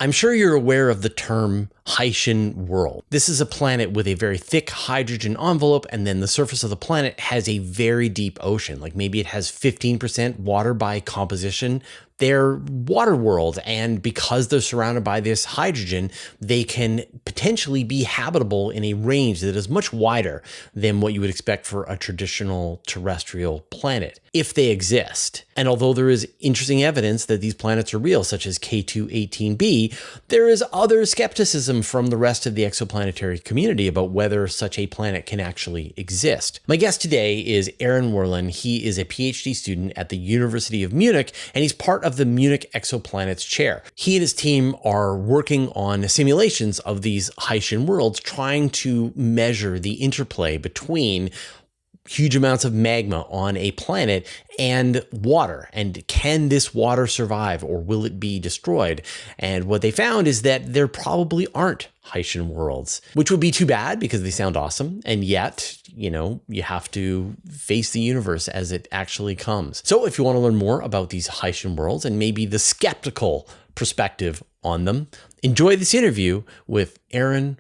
I'm sure you're aware of the term Hycean world. This is a planet with a very thick hydrogen envelope, and then the surface of the planet has a very deep ocean. Like maybe it has 15% water by composition. They're water world, and because they're surrounded by this hydrogen, they can potentially be habitable in a range that is much wider than what you would expect for a traditional terrestrial planet, if they exist. And although there is interesting evidence that these planets are real, such as K2-18b, there is other skepticism from the rest of the exoplanetary community about whether such a planet can actually exist. My guest today is Werlen. He is a PhD student at the University of Munich, and he's part of the Munich Exoplanets Chair. He and his team are working on simulations of these Hycean worlds, trying to measure the interplay between huge amounts of magma on a planet and water. And can this water survive, or will it be destroyed? And what they found is that there probably aren't Hycean worlds, which would be too bad because they sound awesome. And yet, you have to face the universe as it actually comes. So if you want to learn more about these Hycean worlds and maybe the skeptical perspective on them, enjoy this interview with Werlen.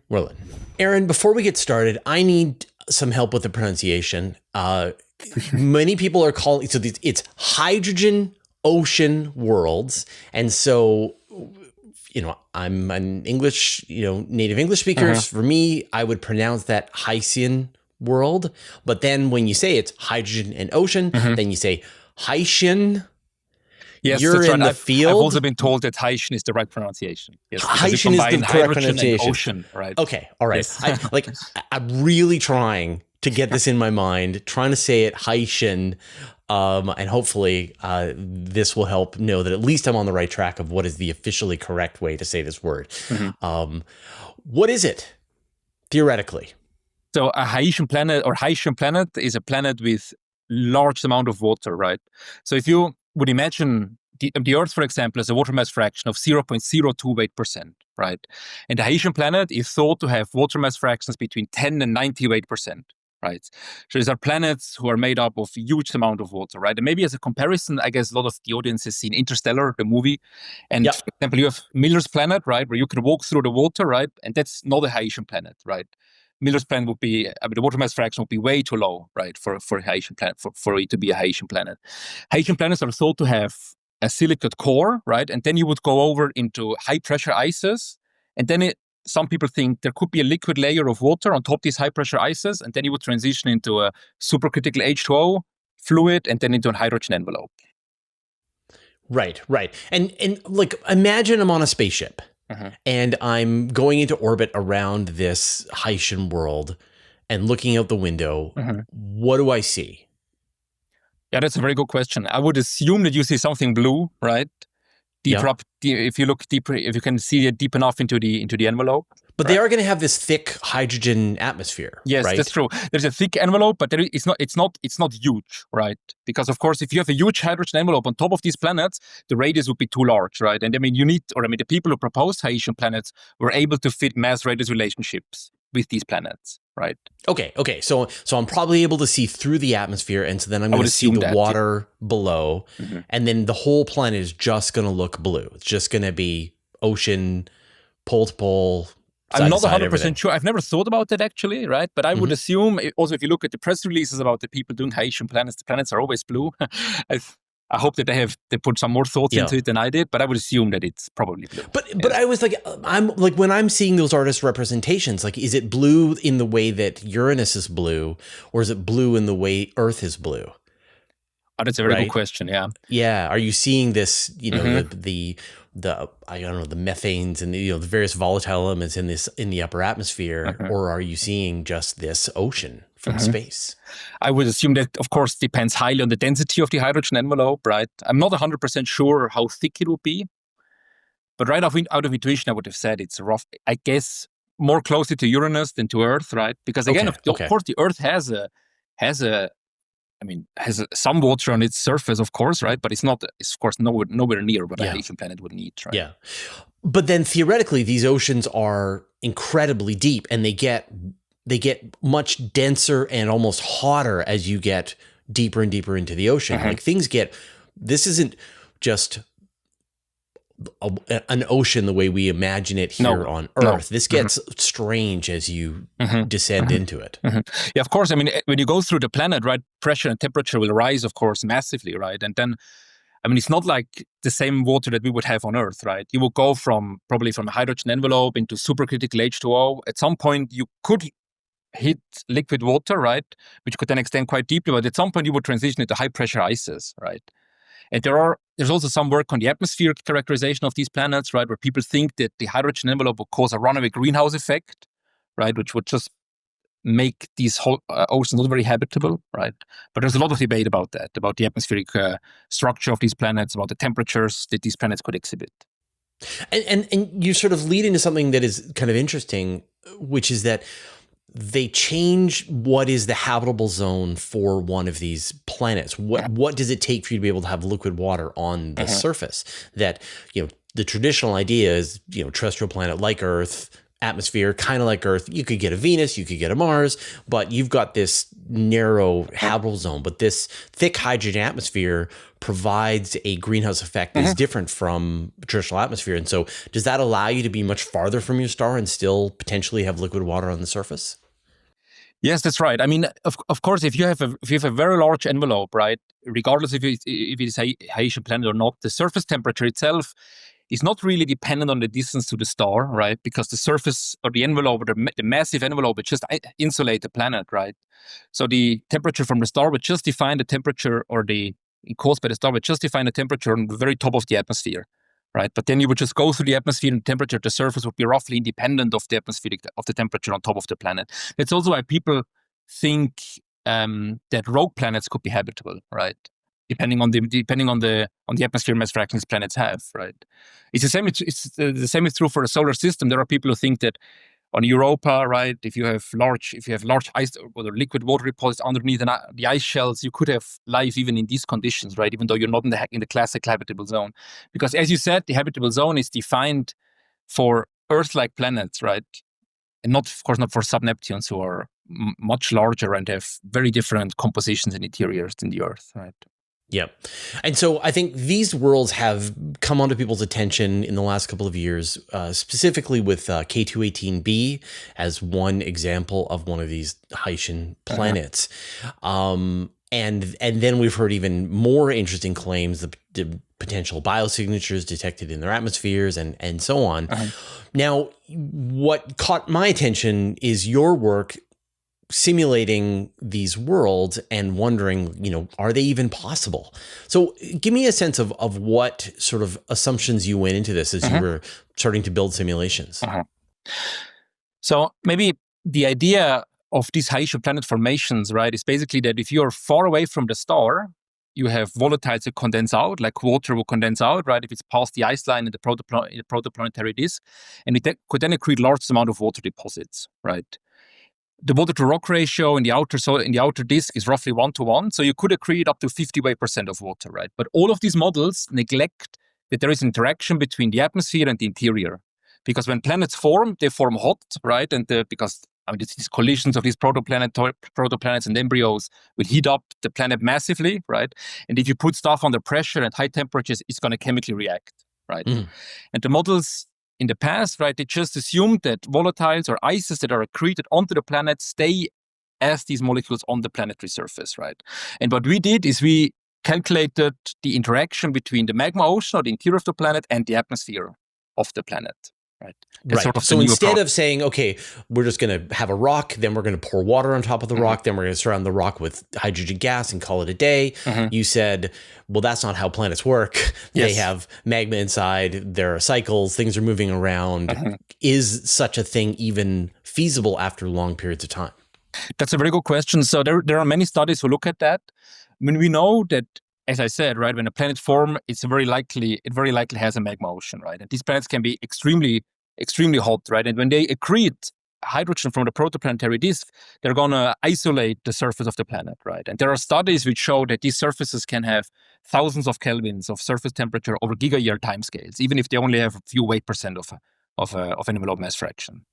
Aaron, before we get started, I need some help with the pronunciation. Many people are calling it's hydrogen ocean worlds, and so I'm an English native English speaker. For me, I would pronounce that Hycean world, but then when you say it's hydrogen and ocean, then you say Hycean. Yes, you're in the field. I've also been told that Hycean is the right pronunciation. Yes, Hycean is the correct pronunciation. And ocean, right? Okay, all right. Yes. I'm really trying to get this in my mind, trying to say it Hycean, and hopefully this will help know that at least I'm on the right track of what is the officially correct way to say this word. What is it, theoretically? So a Hycean planet is a planet with large amount of water, right? So if you would imagine the Earth, for example, as a water mass fraction of 0.028%, right? And the Hycean planet is thought to have water mass fractions between 10 and 98%, right? So these are planets who are made up of a huge amount of water, right? And maybe as a comparison, I guess a lot of the audience has seen Interstellar, the movie. And for example, you have Miller's planet, right? Where you can walk through the water, right? And that's not a Hycean planet, right? Miller's planet would be, the water mass fraction would be way too low, right, for a Hycean planet, for it to be a Hycean planet. Hycean planets are thought to have a silicate core, right, and then you would go over into high pressure ices, and then some people think there could be a liquid layer of water on top of these high pressure ices, and then you would transition into a supercritical H2O fluid, and then into a hydrogen envelope. Right. And like, imagine I'm on a spaceship. And I'm going into orbit around this Hycean world and looking out the window. What do I see? Yeah, that's a very good question. I would assume that you see something blue, right? If you look deeper, if you can see it deep enough into the envelope. But they are going to have this thick hydrogen atmosphere. Yes, right? That's true. There's a thick envelope, but it's not huge, right? Because of course, if you have a huge hydrogen envelope on top of these planets, the radius would be too large, right? And the people who proposed Hycean planets were able to fit mass-radius relationships with these planets, right? Okay. So I'm probably able to see through the atmosphere, and so then I'm going to see the water below, and then the whole planet is just going to look blue. It's just going to be ocean, pole to pole. I'm not 100% sure. I've never thought about that actually, right? But I would assume, also if you look at the press releases about the people doing Hycean planets, the planets are always blue. I hope that they put some more thoughts into it than I did, but I would assume that it's probably blue. But I was like, when I'm seeing those artist representations, like, is it blue in the way that Uranus is blue, or is it blue in the way Earth is blue? Oh, that's a very good question. Yeah. Yeah. Are you seeing this? The I don't know, the methanes and the various volatile elements in the upper atmosphere, or are you seeing just this ocean from space? I would assume that, of course, depends highly on the density of the hydrogen envelope, right? I'm not 100% sure how thick it would be, but right out of intuition, I would have said it's rough. I guess more closely to Uranus than to Earth, right? Because again, of course, the Earth has some water on its surface, of course, right? But it's of course, nowhere near what a Hycean planet would need, right? Yeah. But then theoretically, these oceans are incredibly deep, and they get much denser and almost hotter as you get deeper and deeper into the ocean. Like this isn't just an ocean the way we imagine it here on Earth. This gets strange as you descend into it. Yeah, of course. I mean, when you go through the planet, right, pressure and temperature will rise, of course, massively, right? And then, I mean, it's not like the same water that we would have on Earth, right? You will go probably from a hydrogen envelope into supercritical H2O. At some point, you could hit liquid water, right, which could then extend quite deeply, but at some point you would transition into high pressure ices, right? And there's also some work on the atmospheric characterization of these planets, right, where people think that the hydrogen envelope will cause a runaway greenhouse effect, right, which would just make these whole oceans not very habitable, right? But there's a lot of debate about that, about the atmospheric structure of these planets, about the temperatures that these planets could exhibit. And you sort of lead into something that is kind of interesting, which is that they change what is the habitable zone for one of these planets. What does it take for you to be able to have liquid water on the surface? That, the traditional idea is, terrestrial planet like Earth, atmosphere, kind of like Earth. You could get a Venus, you could get a Mars, but you've got this narrow habitable zone. But this thick hydrogen atmosphere provides a greenhouse effect that is different from traditional atmosphere. And so does that allow you to be much farther from your star and still potentially have liquid water on the surface? Yes, that's right. I mean, of course, if you have a very large envelope, right, regardless if it is a Hycean planet or not, the surface temperature itself is not really dependent on the distance to the star, right? Because the surface or the envelope, or the massive envelope, would just insulate the planet, right? So the temperature from the star would just define the temperature, or caused by the star would just define the temperature on the very top of the atmosphere, right? But then you would just go through the atmosphere, and the temperature at the surface would be roughly independent of the temperature on top of the planet. That's also why people think that rogue planets could be habitable, right? Depending on the atmosphere mass fractions planets have, right? It's the same. The same is true for the solar system. There are people who think that on Europa, right, if you have large ice or liquid water deposits underneath the ice shells, you could have life even in these conditions, right? Even though you're not in the classic habitable zone, because as you said, the habitable zone is defined for Earth-like planets, right, and of course not for Sub-Neptunes, who are much larger and have very different compositions and interiors than the Earth, right? Yep. And so I think these worlds have come onto people's attention in the last couple of years, specifically with K218b as one example of one of these Hycean planets. And then we've heard even more interesting claims, the potential biosignatures detected in their atmospheres and so on. Now, what caught my attention is your work simulating these worlds and wondering, are they even possible? So give me a sense of what sort of assumptions you went into this as you were starting to build simulations. So maybe the idea of these Hycean planet formations, right, is basically that if you're far away from the star, you have volatiles that condense out, like water will condense out, right, if it's past the ice line in the protoplanetary disk, and it could then accrete large amount of water deposits, right? The water to rock ratio in the outer disk is roughly 1:1, so you could accrete up to 50% of water, right? But all of these models neglect that there is interaction between the atmosphere and the interior, because when planets form, they form hot, right? And because these collisions of these protoplanets and embryos will heat up the planet massively, right? And if you put stuff under pressure at high temperatures, it's going to chemically react, right? And the models in the past, right, they just assumed that volatiles or ices that are accreted onto the planet stay as these molecules on the planetary surface, right? And what we did is we calculated the interaction between the magma ocean or the interior of the planet and the atmosphere of the planet, right? So instead of saying, okay, we're just going to have a rock, then we're going to pour water on top of the rock, then we're going to surround the rock with hydrogen gas and call it a day, you said, well, that's not how planets work. They have magma inside, there are cycles, things are moving around. Is such a thing even feasible after long periods of time? That's a very good question. So there are many studies who look at that. I mean, we know that, as I said, right, when a planet forms, it very likely has a magma ocean, right? And these planets can be extremely hot, right? And when they accrete hydrogen from the protoplanetary disk, they're going to isolate the surface of the planet, right? And there are studies which show that these surfaces can have thousands of kelvins of surface temperature over giga-year timescales, even if they only have a few weight percent of envelope mass fraction.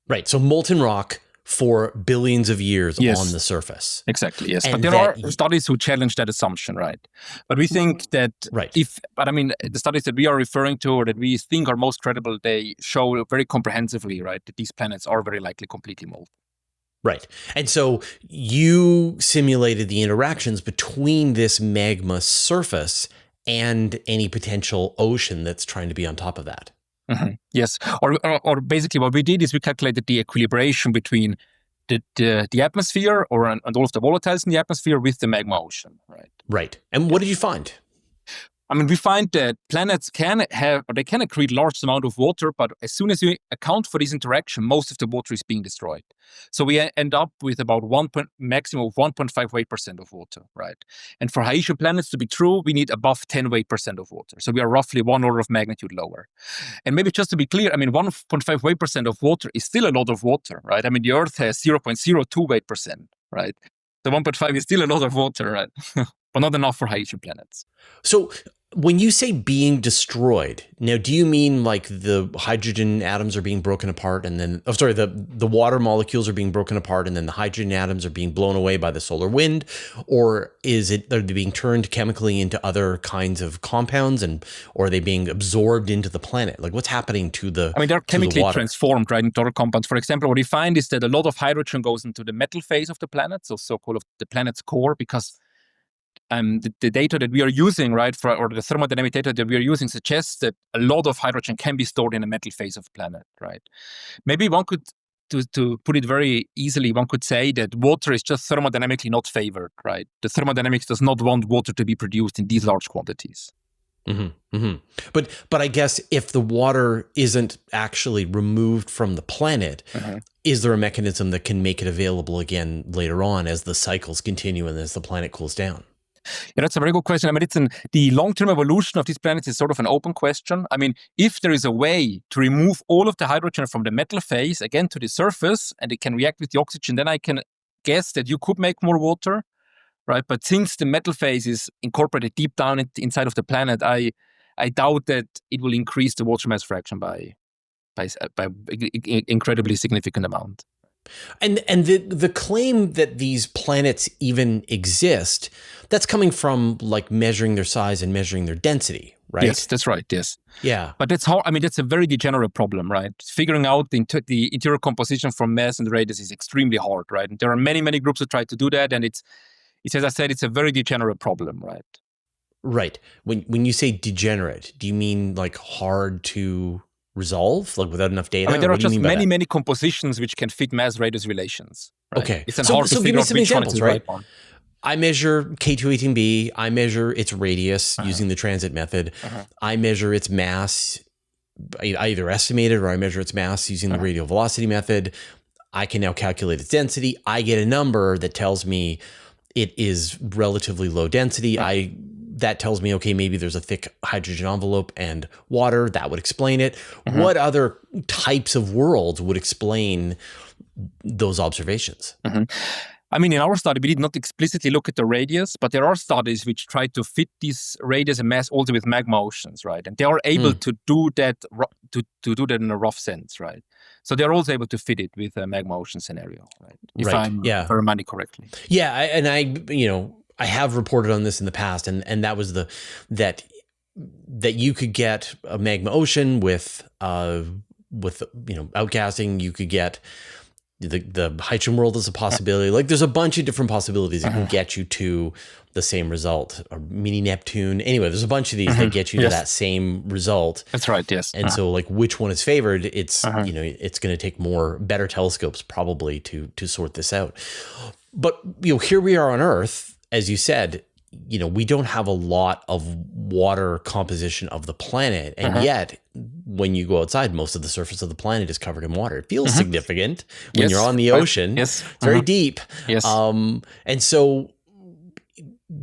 Right. So molten rock for billions of years Yes. on the surface. Exactly, yes. And but there are studies who challenge that assumption, right? But we think that the studies that we are referring to or that we think are most credible, they show very comprehensively, right, that these planets are very likely completely molten. Right. And so you simulated the interactions between this magma surface and any potential ocean that's trying to be on top of that. Mm-hmm. Yes. Or basically what we did is we calculated the equilibration between the atmosphere and all of the volatiles in the atmosphere with the magma ocean, right? Right. And what did you find? I mean, we find that planets can accrete large amount of water, but as soon as you account for this interaction, most of the water is being destroyed. So we end up with about maximum of 1.5 weight% of water, right? And for Hycean planets to be true, we need above 10 weight% of water. So we are roughly 1 order of magnitude lower. And maybe just to be clear, I mean, 1.5 weight% of water is still a lot of water, right? I mean, the Earth has 0.02 weight%, right? The 1.5 is still a lot of water, right? But not enough for Hycean planets. So when you say being destroyed, now do you mean like the hydrogen atoms are being broken apart and then, the water molecules are being broken apart and then the hydrogen atoms are being blown away by the solar wind? Or are they being turned chemically into other kinds of compounds or are they being absorbed into the planet? Like what's happening to the they're chemically transformed, right, into other compounds. For example, what we find is that a lot of hydrogen goes into the metal phase of the planet, so-called the planet's core, because the data that we are using, right, or the thermodynamic data that we are using suggests that a lot of hydrogen can be stored in the metal phase of the planet, right? Maybe one could, to put it very easily, one could say that water is just thermodynamically not favored, right? The thermodynamics does not want water to be produced in these large quantities. Mm-hmm, mm-hmm. But I guess if the water isn't actually removed from the planet, is there a mechanism that can make it available again later on as the cycles continue and as the planet cools down? Yeah, that's a very good question. I mean, the long-term evolution of these planets is sort of an open question. I mean, if there is a way to remove all of the hydrogen from the metal phase, again, to the surface, and it can react with the oxygen, then I can guess that you could make more water, right? But since the metal phase is incorporated deep down inside of the planet, I doubt that it will increase the water mass fraction by incredibly significant amount. And the claim that these planets even exist, that's coming from like measuring their size and measuring their density, right? Yes, that's right. Yes. Yeah. But that's hard. I mean, that's a very degenerate problem, right? Figuring out the interior composition from mass and radius is extremely hard, right? And there are many, many groups that try to do that, and it's as I said, it's a very degenerate problem, right? Right. When you say degenerate, do you mean like hard to resolve, like without enough data? I mean, there are just many compositions which can fit mass-radius relations. Right? Okay. It's hard to give me some examples, right? I measure K218b. I measure its radius using the transit method. I measure its mass. I either estimate it or I measure its mass using the radial velocity method. I can now calculate its density. I get a number that tells me it is relatively low density. That tells me, okay, maybe there's a thick hydrogen envelope and water. That would explain it. What other types of worlds would explain those observations? I mean, in our study, we did not explicitly look at the radius, but there are studies which try to fit this radius and mass also with magma oceans, right? And they are able to do that to do that in a rough sense, right? So they're also able to fit it with a magma ocean scenario, right? If I'm reminding correctly. Yeah, I have reported on this in the past, and that was that you could get a magma ocean with outgassing. You could get the Hycean world as a possibility. Like there's a bunch of different possibilities that can get you to the same result. Or mini Neptune. Anyway, there's a bunch of these that get you to that same result. That's right. Yes. And so like which one is favored? It's it's going to take better telescopes probably to sort this out. But here we are on Earth. As you said, we don't have a lot of water composition of the planet. And yet, when you go outside, most of the surface of the planet is covered in water. It feels significant when you're on the ocean. Yes. It's very deep. Yes. And so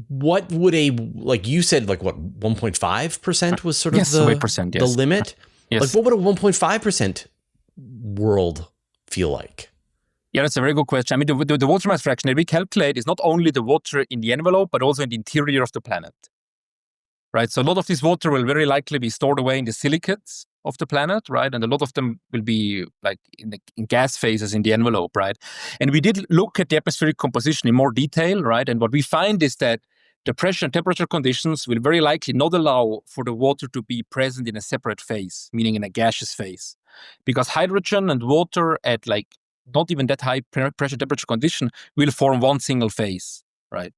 what would like you said, like what, 1.5% was sort of the limit? Yes. Like what would a 1.5% world feel like? Yeah, that's a very good question. I mean, the water mass fraction that we calculate is not only the water in the envelope, but also in the interior of the planet, right? So a lot of this water will very likely be stored away in the silicates, of the planet, right? And a lot of them will be like in gas phases in the envelope, right? And we did look at the atmospheric composition in more detail, right? And what we find is that the pressure and temperature conditions will very likely not allow for the water to be present in a separate phase, meaning in a gaseous phase. Because hydrogen and water at like not even that high pressure temperature condition will form one single phase, right?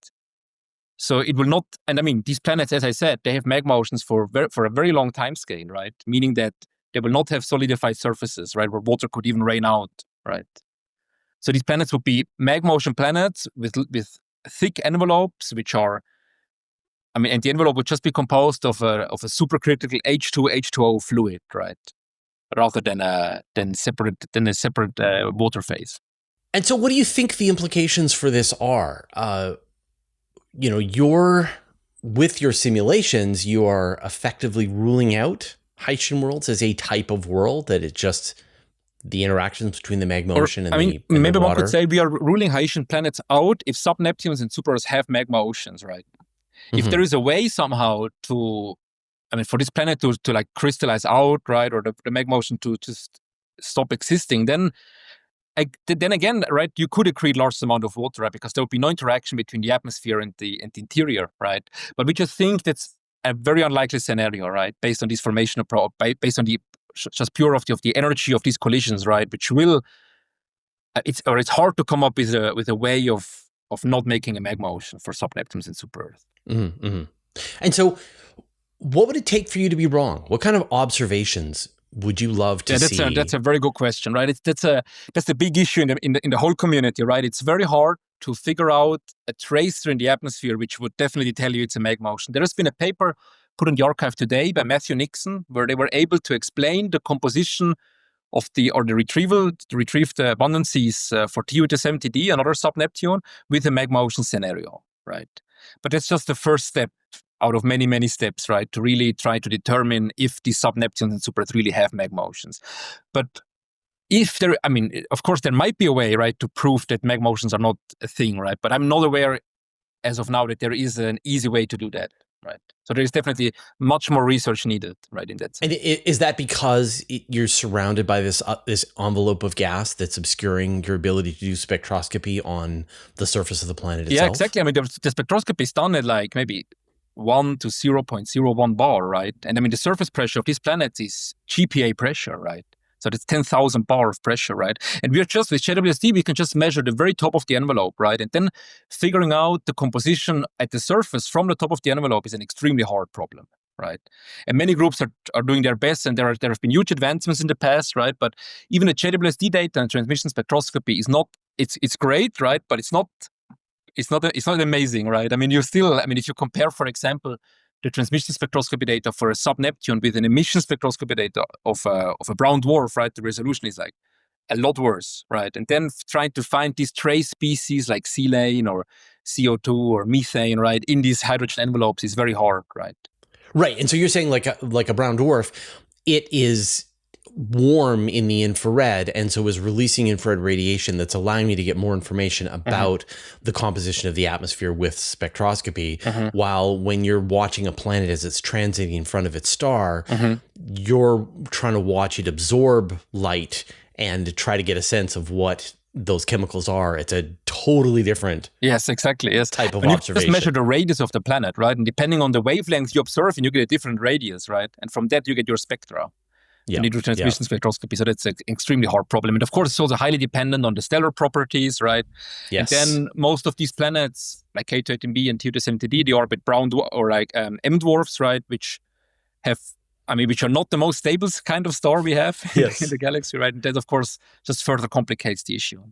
So it will not, and I mean, these planets, as I said, they have magma oceans for a very long time scale, right? Meaning that they will not have solidified surfaces, right, where water could even rain out, right? So these planets would be magma ocean planets with thick envelopes, which are, I mean, and the envelope would just be composed of a supercritical H2O fluid, right? Rather than a separate water phase. And so what do you think the implications for this are? With your simulations, you are effectively ruling out Hycean worlds as a type of world, that it's just the interactions between the magma ocean and the water. Maybe one could say we are ruling Hycean planets out if Sub-Neptunes and super-Earths have magma oceans, right? Mm-hmm. If there is a way somehow to, I mean, for this planet to like crystallize out, right, or the magma ocean to just stop existing, then again, right, you could accrete large amount of water, right, because there would be no interaction between the atmosphere and the interior, right? But we just think that's a very unlikely scenario, right, based on this formation based on the just pure of the energy of these collisions, right, which will it's hard to come up with a way of not making a magma ocean for Sub-Neptunes and super-Earth. Mm-hmm, mm-hmm. And so, what would it take for you to be wrong? What kind of observations would you love to see? That's a very good question, right? That's a big issue in the whole community, right? It's very hard to figure out a tracer in the atmosphere which would definitely tell you it's a magma ocean. There has been a paper put in the archive today by Matthew Nixon where they were able to explain the composition of the retrieved abundances for TU-70D, another Sub-Neptune, with a magma ocean scenario, right? But that's just the first step out of many, many steps, right, to really try to determine if these Sub-Neptunes and super-Earths really have magma oceans. But if there, I mean, of course, there might be a way, right, to prove that magma oceans are not a thing, right? But I'm not aware as of now that there is an easy way to do that, right? So there is definitely much more research needed, right, in that sense. And is that because you're surrounded by this envelope of gas that's obscuring your ability to do spectroscopy on the surface of the planet itself? Yeah, exactly. I mean, the spectroscopy is done at like maybe 1 to 0.01 bar, right? And I mean, the surface pressure of these planets is GPa pressure, right? So that's 10,000 bar of pressure, right? And we're just, with JWST, we can just measure the very top of the envelope, right? And then figuring out the composition at the surface from the top of the envelope is an extremely hard problem, right? And many groups are doing their best, and there have been huge advancements in the past, right? But even the JWST data and transmission spectroscopy is not, it's great, right? But it's not amazing, right? I mean, if you compare, for example, the transmission spectroscopy data for a Sub-Neptune with an emission spectroscopy data of a brown dwarf, right, the resolution is like a lot worse, right? And then trying to find these trace species like silane or CO2 or methane, right, in these hydrogen envelopes is very hard, right? Right, and so you're saying like a brown dwarf, it is warm in the infrared and so is releasing infrared radiation that's allowing me to get more information about the composition of the atmosphere with spectroscopy, while when you're watching a planet as it's transiting in front of its star, you're trying to watch it absorb light and try to get a sense of what those chemicals are. It's a totally different type of observation. You just measure the radius of the planet, right? And depending on the wavelength you observe, and you get a different radius, right? And from that you get your spectra. You need to transmission spectroscopy. So that's an extremely hard problem. And of course, it's also highly dependent on the stellar properties, right? Yes. And then most of these planets, like K218b and TU-70D, they orbit brown or like M dwarfs, right? Which are not the most stable kind of star we have in the galaxy, right? And that, of course, just further complicates the issue.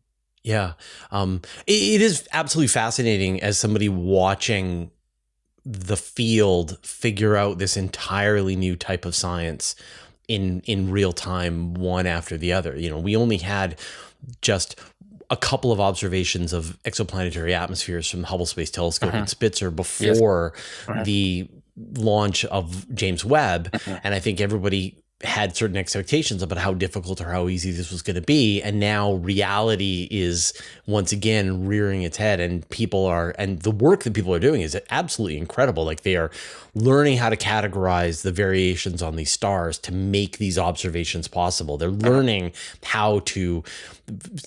Yeah. It is absolutely fascinating as somebody watching the field figure out this entirely new type of science in real time, one after the other. You know, we only had just a couple of observations of exoplanetary atmospheres from the Hubble Space Telescope and Spitzer before the launch of James Webb. And I think everybody had certain expectations about how difficult or how easy this was going to be, and now reality is once again rearing its head, and the work that people are doing is absolutely incredible. Like, they are learning how to categorize the variations on these stars to make these observations possible. They're learning how to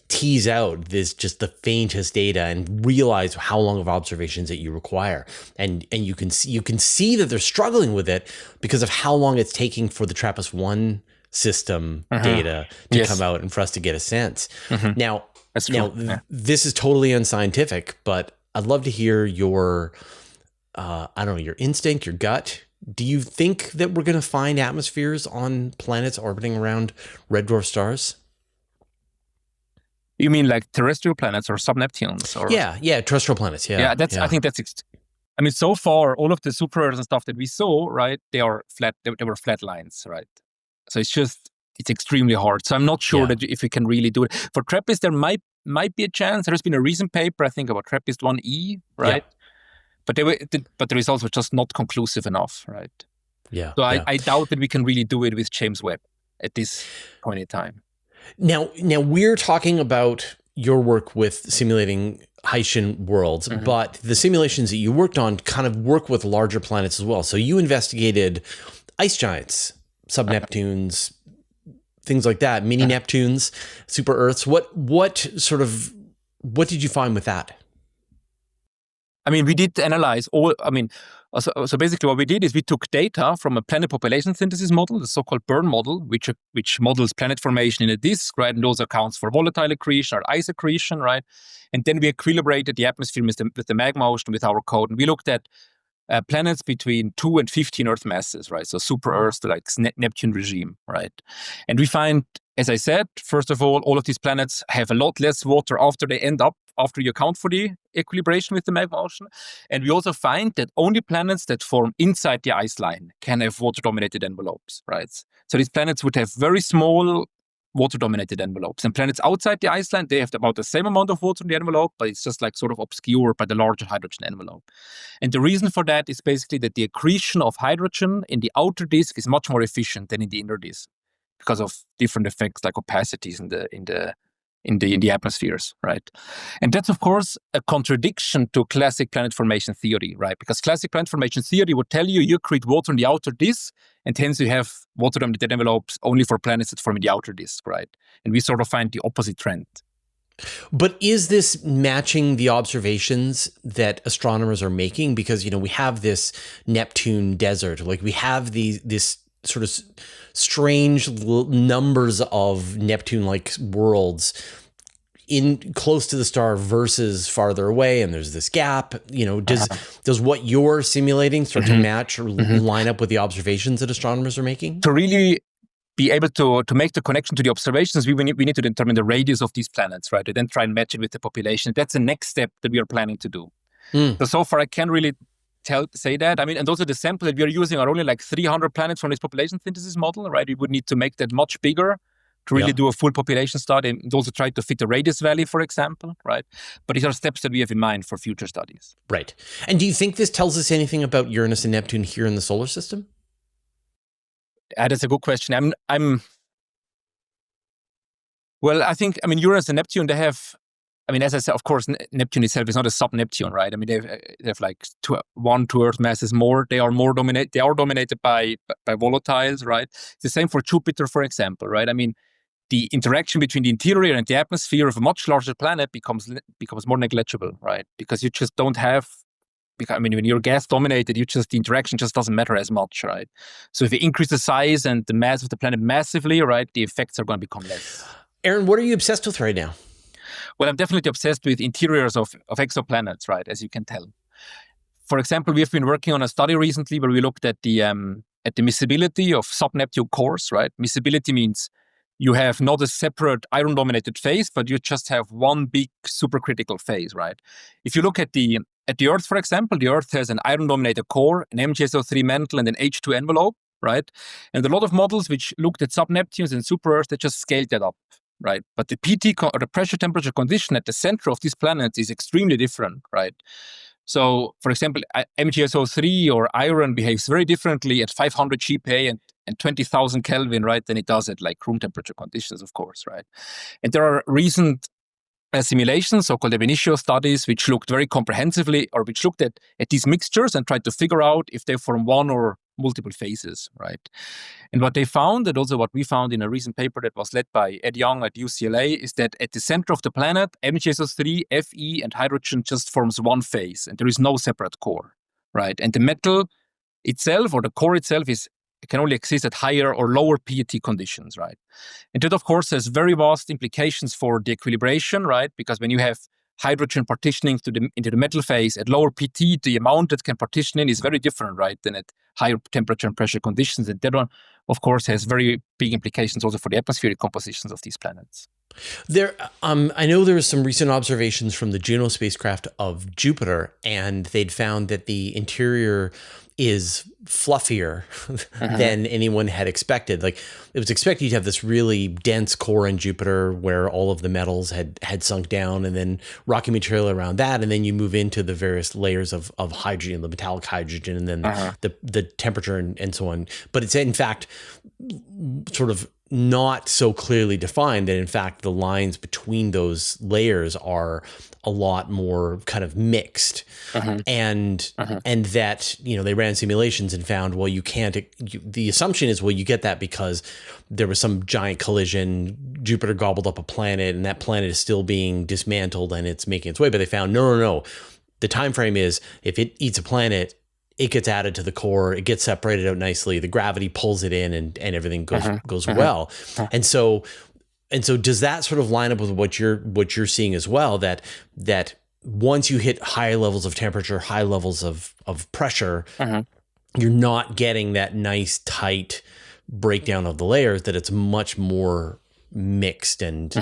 tease out just the faintest data and realize how long of observations that you require. And you can see that they're struggling with it because of how long it's taking for the TRAPPIST-1 system data to come out and for us to get a sense. Now, this is totally unscientific, but I'd love to hear your, your instinct, your gut. Do you think that we're going to find atmospheres on planets orbiting around red dwarf stars? You mean like terrestrial planets or sub-Neptunes? Or? Yeah, terrestrial planets. Yeah, I think that's. I mean, so far, all of the super Earths and stuff that we saw, right? They are flat. They were flat lines, right? So it's extremely hard. So I'm not sure that if we can really do it for TRAPPIST. There might be a chance. There has been a recent paper, I think, about TRAPPIST-1e, right? Yeah. But the results were just not conclusive enough, right? Yeah. So I doubt that we can really do it with James Webb at this point in time. Now we're talking about your work with simulating Hycean worlds, but the simulations that you worked on kind of work with larger planets as well. So you investigated ice giants, Sub-Neptunes, things like that, mini Neptunes, super Earths. What did you find with that? I mean, we did analyze so basically what we did is we took data from a planet population synthesis model, the so-called burn model, which models planet formation in a disk, right? And also accounts for volatile accretion or ice accretion, right? And then we equilibrated the atmosphere with the magma ocean with our code. And we looked at planets between 2 and 15 Earth masses, right? So super Earths, like Neptune regime, right? And we find, as I said, first of all of these planets have a lot less water after you account for the equilibration with the magma ocean. And we also find that only planets that form inside the ice line can have water-dominated envelopes, right? So these planets would have very small water-dominated envelopes. And planets outside the ice line, they have about the same amount of water in the envelope, but it's just like sort of obscured by the larger hydrogen envelope. And the reason for that is basically that the accretion of hydrogen in the outer disk is much more efficient than in the inner disk because of different effects like opacities in the atmospheres, right? And that's, of course, a contradiction to classic planet formation theory, right? Because classic planet formation theory would tell you accrete water in the outer disk, and hence you have water-dominated envelopes only for planets that form in the outer disk, right? And we sort of find the opposite trend. But is this matching the observations that astronomers are making? Because, we have this Neptune desert, like we have this sort of strange numbers of Neptune-like worlds in close to the star versus farther away, and there's this gap. Does what you're simulating start to match or line up with the observations that astronomers are making? To really be able to make the connection to the observations, we need to determine the radius of these planets, right? And then try and match it with the population. That's the next step that we are planning to do. So far, I can't really say that. I mean, and also the sample that we are using are only like 300 planets from this population synthesis model, right? We would need to make that much bigger to really do a full population study and also try to fit the radius value, for example, right? But these are steps that we have in mind for future studies. Right. And do you think this tells us anything about Uranus and Neptune here in the solar system? That's a good question. Well, I think, Uranus and Neptune, they have, as I said, of course, Neptune itself is not a sub-Neptune, right? They have like 2 Earth masses more. They are dominated by volatiles, right? It's the same for Jupiter, for example, right? The interaction between the interior and the atmosphere of a much larger planet becomes more negligible, right? Because you just don't have, when you're gas dominated, the interaction just doesn't matter as much, right? So if you increase the size and the mass of the planet massively, right, the effects are going to become less. Aaron, what are you obsessed with right now? Well, I'm definitely obsessed with interiors of exoplanets, right, as you can tell. For example, we have been working on a study recently where we looked at the miscibility of sub-Neptune cores, right? Miscibility means you have not a separate iron-dominated phase, but you just have one big supercritical phase, right? If you look at the Earth, for example, the Earth has an iron-dominated core, an MgSO3 mantle, and an H2 envelope, right? And a lot of models which looked at sub-Neptunes and super-Earth, they just scaled that up, right? But the PT, or the pressure temperature condition at the center of these planets is extremely different, right? So, for example, MgSO3 or iron behaves very differently at 500 GPa and and 20,000 Kelvin, right, than it does at like room temperature conditions, of course, right? And there are recent simulations, so-called ab initio studies, which looked very comprehensively, or which looked at these mixtures and tried to figure out if they form one or multiple phases, right? And what they found, and also what we found in a recent paper that was led by Ed Young at UCLA, is that at the center of the planet, MgSO3, Fe, and hydrogen just forms one phase, and there is no separate core, right? And the metal itself, or the core itself, can only exist at higher or lower PET conditions, right? And that, of course, has very vast implications for the equilibration, right? Because when you have hydrogen partitioning into the metal phase at lower PT, the amount that can partition in is very different, right, than at higher temperature and pressure conditions. And that one, of course, has very big implications also for the atmospheric compositions of these planets. I know there was some recent observations from the Juno spacecraft of Jupiter, and they'd found that the interior is fluffier than anyone had expected. Like, it was expected you'd have this really dense core in Jupiter where all of the metals had sunk down, and then rocky material around that, and then you move into the various layers of hydrogen, the metallic hydrogen, and then the temperature and so on. But it's in fact sort of not so clearly defined, that in fact the lines between those layers are a lot more kind of mixed, and that, you know, they ran simulations and found, well, you can't. The assumption is, well, you get that because there was some giant collision. Jupiter gobbled up a planet, and that planet is still being dismantled and it's making its way. But they found no. The time frame is, if it eats a planet, it gets added to the core, it gets separated out nicely, the gravity pulls it in, and everything goes well. And so does that sort of line up with what you're seeing as well, that once you hit high levels of temperature, high levels of pressure, you're not getting that nice tight breakdown of the layers, that it's much more mixed and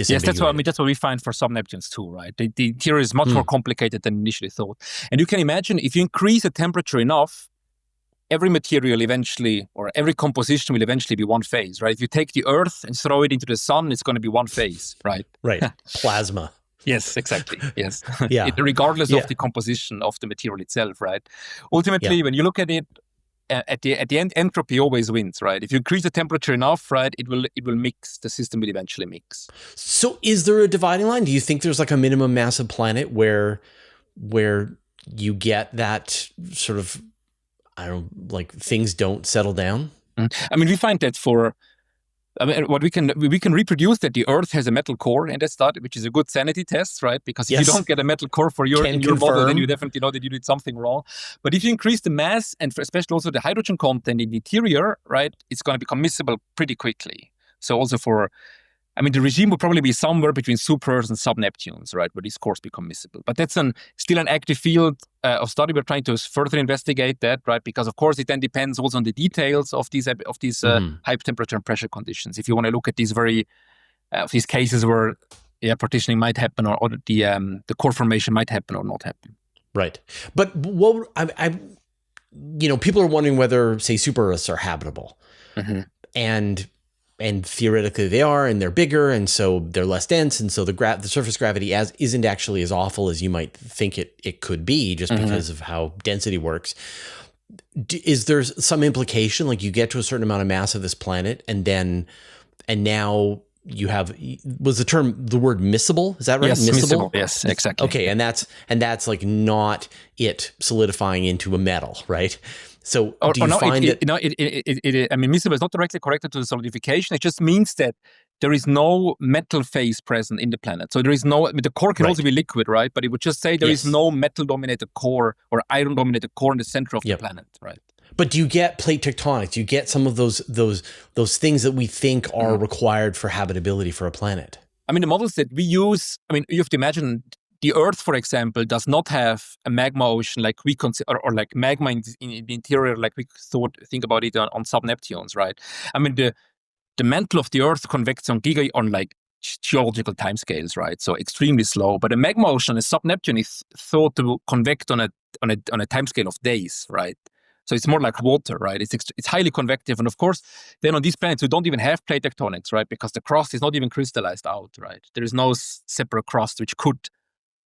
yes, that's what we find for Sub-Neptunes too, right? The interior is much more complicated than initially thought. And you can imagine, if you increase the temperature enough, every material eventually, or every composition will eventually be one phase, right? If you take the Earth and throw it into the sun, it's going to be one phase, right? Right. Plasma. Yes, exactly. Yes. Yeah. Regardless of the composition of the material itself, right? Ultimately, when you look at it, at the end, entropy always wins, right? If you increase the temperature enough, right, it will mix. The system will eventually mix. So, is there a dividing line? Do you think there's like a minimum mass of planet where you get that sort of, I don't know, like things don't settle down? I mean, we find that what we can reproduce that the Earth has a metal core in that study, which is a good sanity test, right? Because if you don't get a metal core for your model, then you definitely know that you did something wrong. But if you increase the mass, and especially also the hydrogen content in the interior, right, it's going to become miscible pretty quickly. So also the regime will probably be somewhere between super-Earths and Sub-Neptunes, right, where these cores become miscible. But that's still an active field of study. We're trying to further investigate that, right, because of course it then depends also on the details of these high temperature and pressure conditions. If you want to look at these these cases where partitioning might happen, or the core formation might happen or not happen. Right, but people are wondering whether, say, super-Earths are habitable, and theoretically they are, and they're bigger, and so they're less dense, and so the surface gravity isn't actually as awful as you might think it could be, just because of how density works. Is there some implication, like you get to a certain amount of mass of this planet, and now you have, was the word miscible? Is that right? Yes, miscible. Yes, exactly. Okay, and that's like not it solidifying into a metal, right? So do you find that? Miscible is not directly connected to the solidification. It just means that there is no metal phase present in the planet. So there is no, the core can also be liquid, right? But it would just say there is no metal-dominated core or iron-dominated core in the center of the planet, right? But do you get plate tectonics? Do you get some of those things that we think are required for habitability for a planet? I mean, the models that we use, you have to imagine the Earth, for example, does not have a magma ocean like we consider, or like magma in the interior, like we think about it on Sub-Neptunes, right? I mean, the mantle of the Earth convects on geological timescales, right? So extremely slow. But a magma ocean, a Sub-Neptune, is thought to convect on a timescale of days, right? So it's more like water, right? It's highly convective. And of course, then on these planets, we don't even have plate tectonics, right? Because the crust is not even crystallized out, right? There is no separate crust which could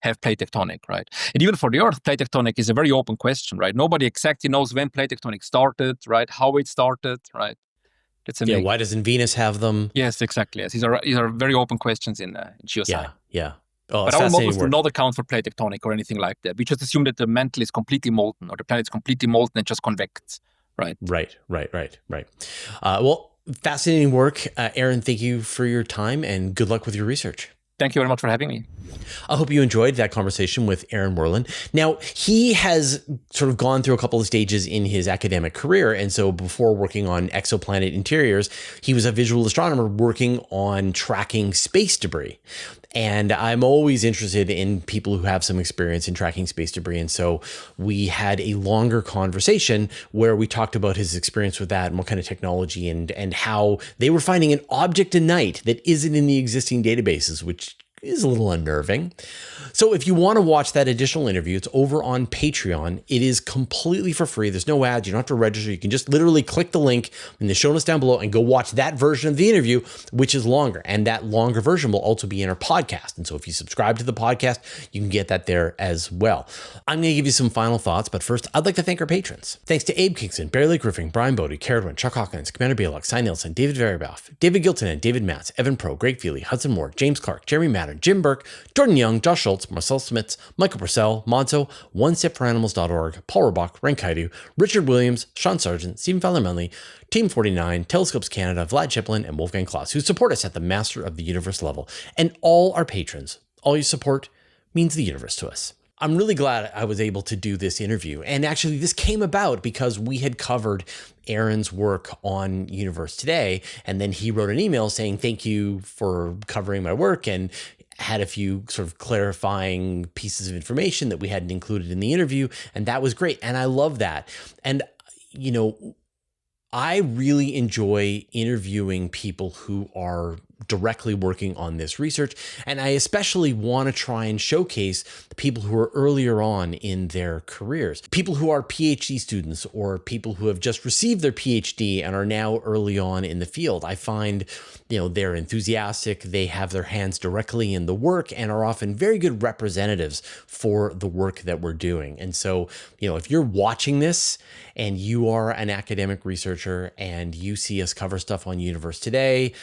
have plate tectonic, right? And even for the Earth, plate tectonic is a very open question, right? Nobody exactly knows when plate tectonic started, right? How it started, right? Yeah, why doesn't Venus have them? Yes, exactly. Yes, these are very open questions in geoscience. Yeah. Oh, but our models do not account for plate tectonic or anything like that. We just assume that the mantle is completely molten, or the planet is completely molten and just convects, right? Right. Well, fascinating work. Aaron, thank you for your time and good luck with your research. Thank you very much for having me. I hope you enjoyed that conversation with Aaron Werlen. Now, he has sort of gone through a couple of stages in his academic career. And so before working on exoplanet interiors, he was a visual astronomer working on tracking space debris. And I'm always interested in people who have some experience in tracking space debris. And so we had a longer conversation where we talked about his experience with that and what kind of technology and how they were finding an object a night that isn't in the existing databases, which is a little unnerving. So if you want to watch that additional interview, it's over on Patreon. It is completely for free. There's no ads. You don't have to register. You can just literally click the link in the show notes down below and go watch that version of the interview, which is longer. And that longer version will also be in our podcast. And so if you subscribe to the podcast, you can get that there as well. I'm going to give you some final thoughts, but first, I'd like to thank our patrons. Thanks to Abe Kingston, Barry Lake Roofing, Brian Bodie, Caradwin, Chuck Hawkins, Commander Bailock, Cy Nielsen, David Veriboff, David Gilton, and David Matz, Evan Pro, Greg Feely, Hudson Moore, James Clark, Jeremy Matter, Jim Burke, Jordan Young, Josh Schultz, Marcel Smits, Michael Purcell, Monzo, OneStepForAnimals.org, Paul Rabach, Renkaidu, Richard Williams, Sean Sargent, Stephen Fowler-Menley, Team 49, Telescopes Canada, Vlad Chiplin, and Wolfgang Klaus, who support us at the Master of the Universe level. And all our patrons, all your support means the universe to us. I'm really glad I was able to do this interview. And actually, this came about because we had covered Aaron's work on Universe Today. And then he wrote an email saying, thank you for covering my work, and had a few sort of clarifying pieces of information that we hadn't included in the interview. And that was great. And I love that. And, you know, I really enjoy interviewing people who are directly working on this research. And I especially want to try and showcase the people who are earlier on in their careers, people who are PhD students or people who have just received their PhD and are now early on in the field. I find, you know, they're enthusiastic, they have their hands directly in the work and are often very good representatives for the work that we're doing. And so, you know, if you're watching this and you are an academic researcher and you see us cover stuff on Universe Today,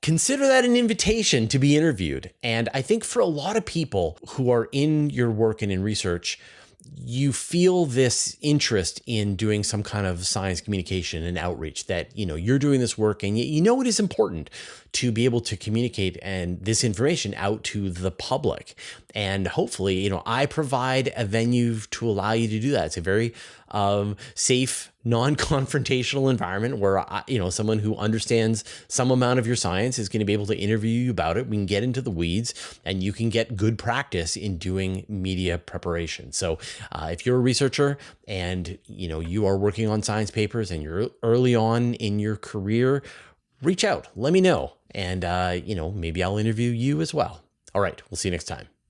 consider that an invitation to be interviewed. And I think for a lot of people who are in your work and in research, you feel this interest in doing some kind of science communication and outreach, that, you know, you're doing this work and you know it is important to be able to communicate and this information out to the public. And hopefully, you know, I provide a venue to allow you to do that. It's a very safe, non-confrontational environment where, you know, someone who understands some amount of your science is going to be able to interview you about it. We can get into the weeds and you can get good practice in doing media preparation. So if you're a researcher and, you know, you are working on science papers and you're early on in your career, reach out, let me know. And, you know, maybe I'll interview you as well. All right. We'll see you next time.